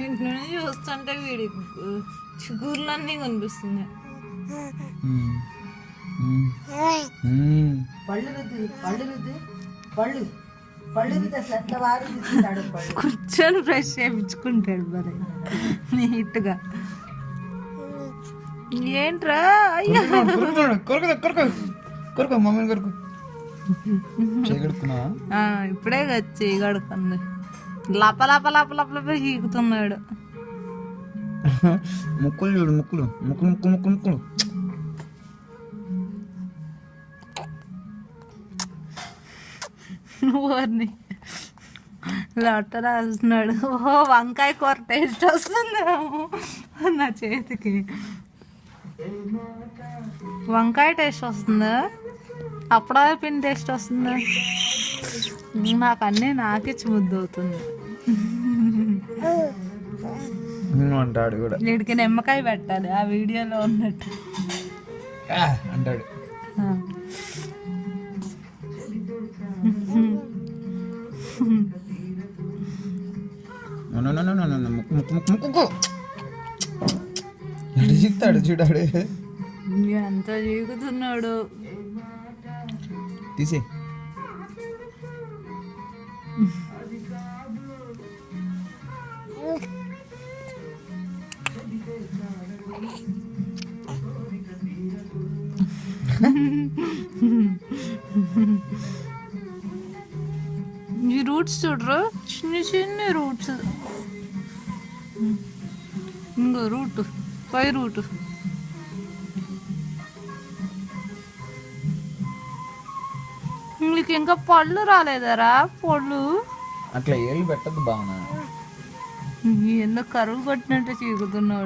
ఇంట్లో చూస్తుంటే వీడి చిగుర్లన్నీ కనిపిస్తున్నాయి. కూర్చొని ఫ్రెష్ చేయించుకుంటాడు మరి నీట్గా. ఏంట్రా అయ్యా ఇప్పుడే వచ్చి గడుకుంది. లప లప లప లప లప హీకుతున్నాడు. ముక్కులు చూడు, ముక్కులు ముక్కులు ముక్కులు ముక్కులు ముక్కులు. వారిని లొట్ట రాస్తున్నాడు. ఓహో వంకాయ కూర టేస్ట్ వస్తుందేమో నా చేతికి. వంకాయ టేస్ట్ వస్తుందా, అప్పుడా పిండి టేస్ట్ వస్తుందా? నాకు అన్నీ నాకిచ్చి ముద్దు అవుతుంది. అంటాడు కూడా, వీడికి నిమ్మకాయ పెట్టాలి ఆ వీడియోలో ఉన్నట్టు అంటాడు. చెప్తాడు చూడాడు, ఎంత జీగుతున్నాడు. తీసే ఈ రూట్స్ చూడరు, చిన్న చిన్న రూట్స్. ఇంకో రూట్, పై రూట్. మీకు ఇంకా పళ్ళు రాలేదరా? పళ్ళు అట్లా ఏళ్ళు పెట్టద్దు బాగున్నా, ఎందుకు కరువు కొట్టినట్టు చీకుతున్నాడు.